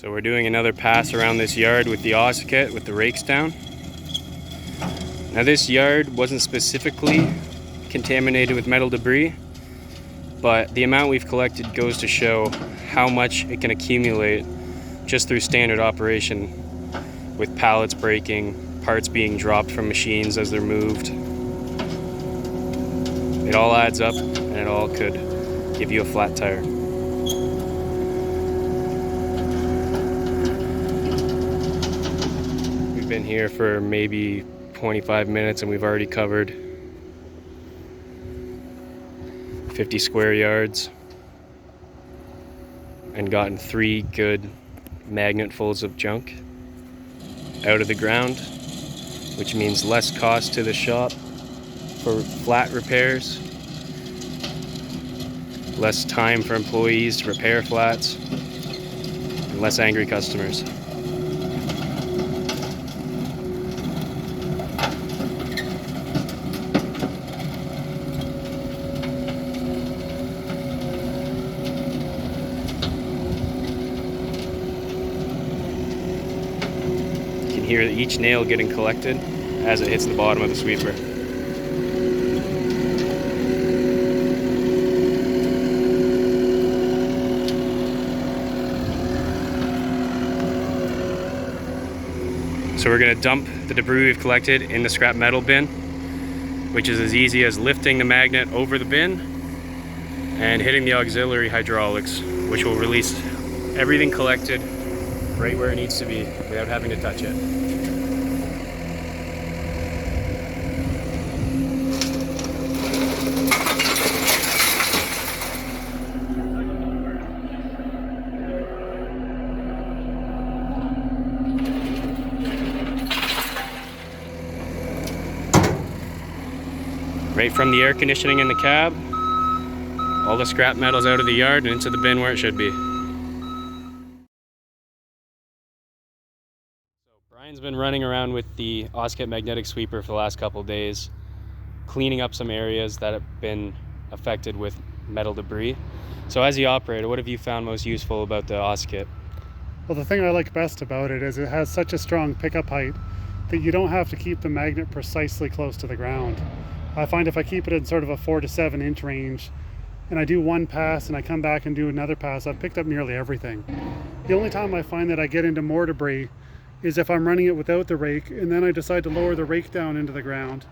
So we're doing another pass around this yard with the Ocicat with the rakes down. Now this yard wasn't specifically contaminated with metal debris, but the amount we've collected goes to show how much it can accumulate just through standard operation, with pallets breaking, parts being dropped from machines as they're moved. It all adds up and it all could give you a flat tire. We've been here for maybe 25 minutes and we've already covered 50 square yards and gotten 3 good magnetfuls of junk out of the ground, which means less cost to the shop for flat repairs, less time for employees to repair flats, and less angry customers. You can hear each nail getting collected as it hits the bottom of the sweeper. So we're going to dump the debris we've collected in the scrap metal bin, which is as easy as lifting the magnet over the bin and hitting the auxiliary hydraulics, which will release everything collected right where it needs to be without having to touch it. Right from the air conditioning in the cab, all the scrap metal's out of the yard and into the bin where it should be. So Brian's been running around with the Ocicat magnetic sweeper for the last couple of days, cleaning up some areas that have been affected with metal debris. So as the operator, what have you found most useful about the Ocicat? Well, the thing I like best about it is it has such a strong pickup height that you don't have to keep the magnet precisely close to the ground. I find if I keep it in sort of a 4 to 7 inch range and I do one pass and I come back and do another pass, I've picked up nearly everything. The only time I find that I get into more debris is if I'm running it without the rake and then I decide to lower the rake down into the ground.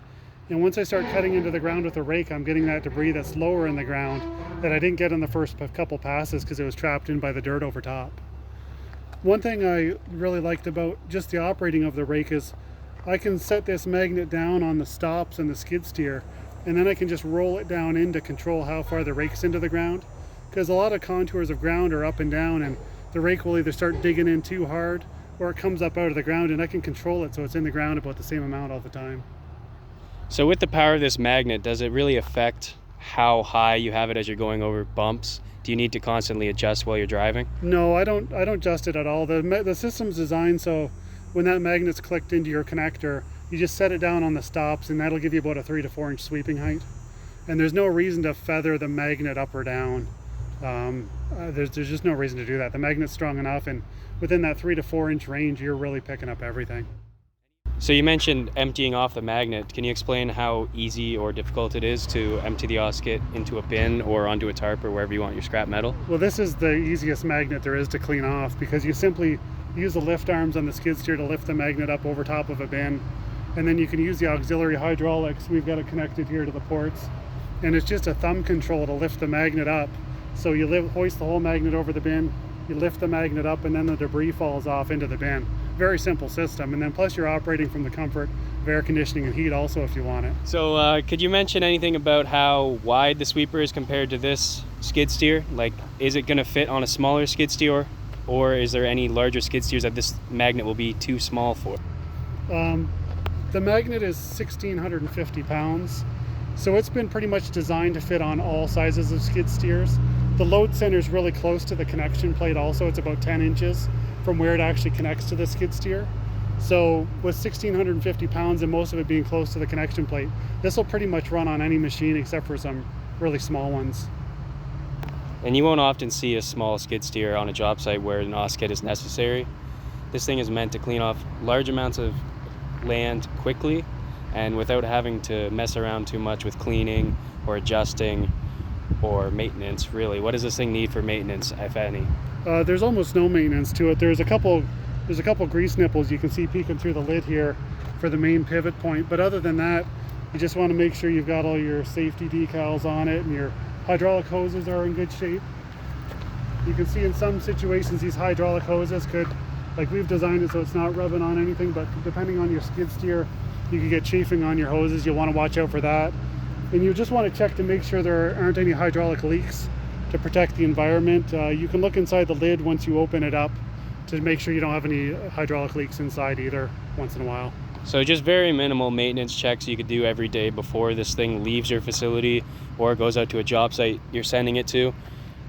And once I start cutting into the ground with the rake, I'm getting that debris that's lower in the ground that I didn't get in the first couple passes because it was trapped in by the dirt over top. One thing I really liked about just the operating of the rake is I can set this magnet down on the stops and the skid steer, and then I can just roll it down in to control how far the rake's into the ground, because a lot of contours of ground are up and down and the rake will either start digging in too hard or it comes up out of the ground, and I can control it so it's in the ground about the same amount all the time. So with the power of this magnet, does it really affect how high you have it as you're going over bumps? Do you need to constantly adjust while you're driving? No, I don't adjust it at all. The system's designed so when that magnet's clicked into your connector, you just set it down on the stops and that'll give you about a 3 to 4 inch sweeping height. And there's no reason to feather the magnet up or down. There's just no reason to do that. The magnet's strong enough, and within that 3 to 4 inch range, you're really picking up everything. So you mentioned emptying off the magnet. Can you explain how easy or difficult it is to empty the Ocicat into a bin or onto a tarp or wherever you want your scrap metal? Well, this is the easiest magnet there is to clean off, because you simply use the lift arms on the skid steer to lift the magnet up over top of a bin, and then you can use the auxiliary hydraulics. We've got it connected here to the ports, and it's just a thumb control to lift the magnet up. So you hoist the whole magnet over the bin, you lift the magnet up, and then the debris falls off into the bin. Very simple system, and then plus you're operating from the comfort of air conditioning and heat also if you want it. So could you mention anything about how wide the sweeper is compared to this skid steer? Like, is it going to fit on a smaller skid steer, or is there any larger skid steers that this magnet will be too small for? The magnet is 1,650 pounds, so it's been pretty much designed to fit on all sizes of skid steers. The load center is really close to the connection plate also. It's about 10 inches from where it actually connects to the skid steer. So with 1,650 pounds and most of it being close to the connection plate, this will pretty much run on any machine except for some really small ones. And you won't often see a small skid steer on a job site where an Ocicat is necessary. This thing is meant to clean off large amounts of land quickly and without having to mess around too much with cleaning or adjusting or maintenance, really. What does this thing need for maintenance, if any? There's almost no maintenance to it. There's a couple grease nipples you can see peeking through the lid here for the main pivot point, but other than that, you just want to make sure you've got all your safety decals on it and your hydraulic hoses are in good shape. You can see in some situations these hydraulic hoses could, like we've designed it so it's not rubbing on anything, but depending on your skid steer, you can get chafing on your hoses. You'll want to watch out for that. And you just want to check to make sure there aren't any hydraulic leaks to protect the environment. You can look inside the lid once you open it up to make sure you don't have any hydraulic leaks inside either once in a while. So just very minimal maintenance checks you could do every day before this thing leaves your facility or goes out to a job site you're sending it to.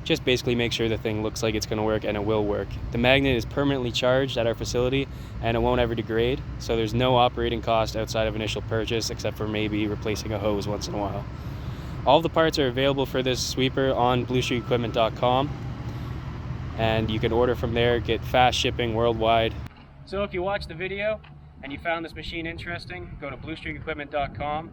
Just basically make sure the thing looks like it's going to work, and it will work. The magnet is permanently charged at our facility and it won't ever degrade, so there's no operating cost outside of initial purchase except for maybe replacing a hose once in a while. All of the parts are available for this sweeper on bluestreakequipment.com, and you can order from there, get fast shipping worldwide. So if you watched the video and you found this machine interesting, go to bluestreakequipment.com